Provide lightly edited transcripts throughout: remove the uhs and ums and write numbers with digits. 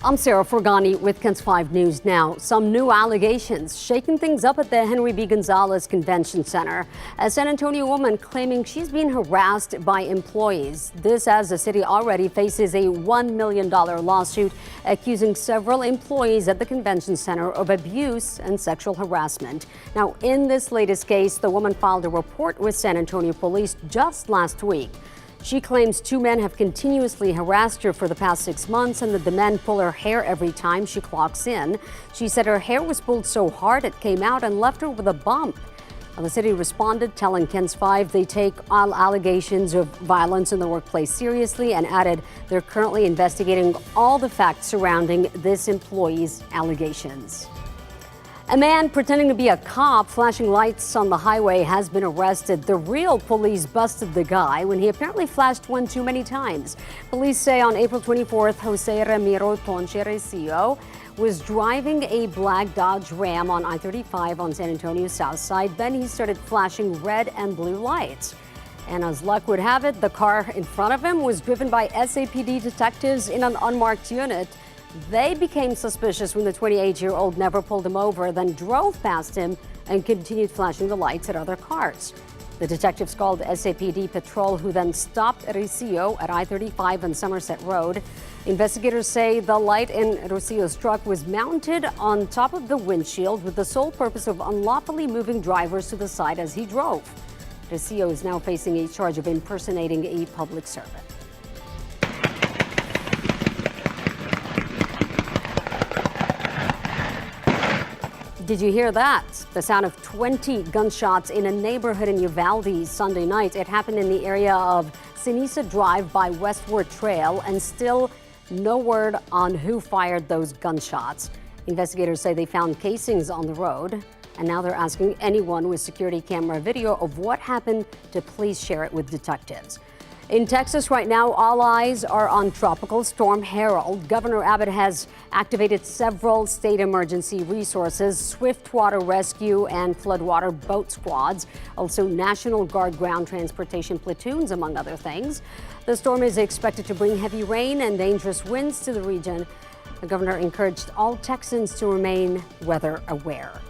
I'm Sarah Forgani with KENS 5 News Now. Some new allegations shaking things up at the Henry B. Gonzalez Convention Center. A San Antonio woman claiming she's being harassed by employees. This as the city already faces a $1 million lawsuit accusing several employees at the convention center of abuse and sexual harassment. Now, in this latest case, the woman filed a report with San Antonio police just last week. She claims two men have continuously harassed her for the past 6 months and that the men pull her hair every time she clocks in. She said her hair was pulled so hard it came out and left her with a bump. Now, the city responded, telling KENS 5 they take all allegations of violence in the workplace seriously, and added they're currently investigating all the facts surrounding this employee's allegations. A man pretending to be a cop flashing lights on the highway has been arrested. The real police busted the guy when he apparently flashed one too many times. Police say on April 24th, Jose Ramiro Tonche Recio was driving a black Dodge Ram on I-35 on San Antonio's south side. Then he started flashing red and blue lights. And as luck would have it, the car in front of him was driven by SAPD detectives in an unmarked unit. They became suspicious when the 28-year-old never pulled him over, then drove past him and continued flashing the lights at other cars. The detectives called SAPD patrol, who then stopped Recio at I-35 and Somerset Road. Investigators say the light in Recio's truck was mounted on top of the windshield with the sole purpose of unlawfully moving drivers to the side as he drove. Recio is now facing a charge of impersonating a public servant. Did you hear that? The sound of 20 gunshots in a neighborhood in Uvalde Sunday night. It happened in the area of Sinisa Drive by Westward Trail, and still no word on who fired those gunshots. Investigators say they found casings on the road, and now they're asking anyone with security camera video of what happened to please share it with detectives. In Texas right now, all eyes are on Tropical Storm Herald. Governor Abbott has activated several state emergency resources, swift water rescue and floodwater boat squads, also National Guard ground transportation platoons, among other things. The storm is expected to bring heavy rain and dangerous winds to the region. The governor encouraged all Texans to remain weather aware.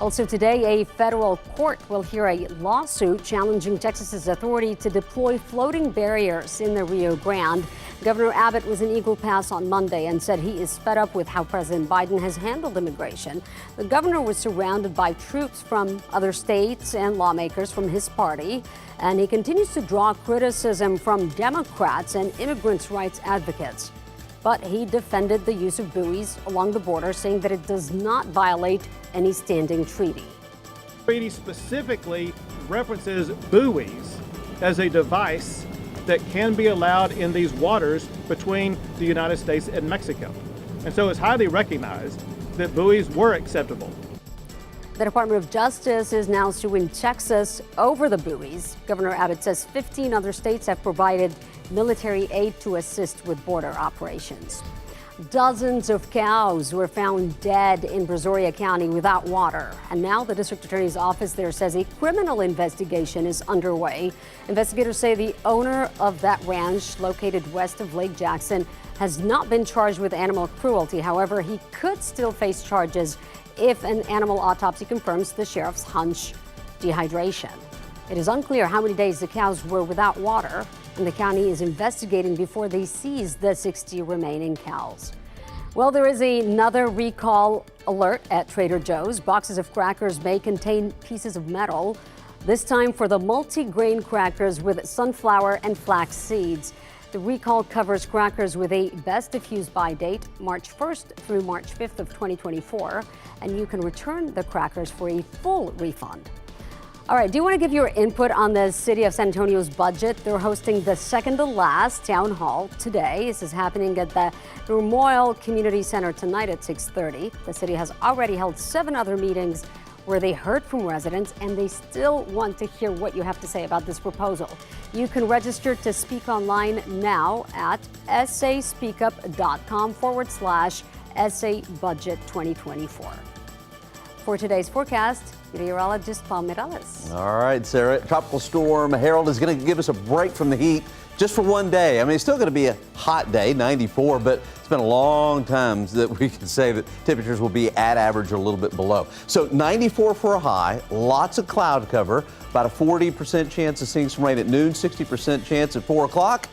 Also today, a federal court will hear a lawsuit challenging Texas's authority to deploy floating barriers in the Rio Grande. Governor Abbott was in Eagle Pass on Monday and said he is fed up with how President Biden has handled immigration. The governor was surrounded by troops from other states and lawmakers from his party, and he continues to draw criticism from Democrats and immigrants' rights advocates. But he defended the use of buoys along the border, saying that it does not violate any standing treaty. The treaty specifically references buoys as a device that can be allowed in these waters between the United States and Mexico. And so it's highly recognized that buoys were acceptable. The Department of Justice is now suing Texas over the buoys. Governor Abbott says 15 other states have provided military aid to assist with border operations. Dozens of cows were found dead in Brazoria County without water. And now the district attorney's office there says a criminal investigation is underway. Investigators say the owner of that ranch, located west of Lake Jackson, has not been charged with animal cruelty. However, he could still face charges if an animal autopsy confirms the sheriff's hunch: dehydration. It is unclear how many days the cows were without water, and the county is investigating before they seize the 60 remaining cows. Well, there is another recall alert at Trader Joe's. Boxes of crackers may contain pieces of metal, this time for the multi-grain crackers with sunflower and flax seeds. The recall covers crackers with a best diffused by date, March 1st through March 5th of 2024, and you can return the crackers for a full refund. All right, do you want to give your input on the city of San Antonio's budget? They're hosting the second to last town hall today. This is happening at the Memorial Community Center tonight at 6:30. The city has already held 7 other meetings where they heard from residents, and they still want to hear what you have to say about this proposal. You can register to speak online now at saspeakup.com/SA Budget 2024. For today's forecast, meteorologist Paul Morales. All right, Sarah. Tropical storm Herald is going to give us a break from the heat just for one day. I mean, it's still going to be a hot day, 94, but it's been a long time that we can say that temperatures will be at average or a little bit below. So 94 for a high, lots of cloud cover, about a 40% chance of seeing some rain at noon, 60% chance at 4 o'clock.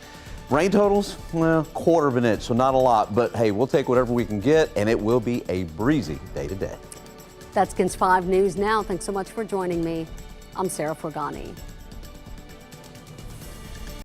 Rain totals, well, quarter of an inch, so not a lot, but hey, we'll take whatever we can get, and it will be a breezy day today. That's KENS 5 News Now. Thanks so much for joining me. I'm Sarah Forgani.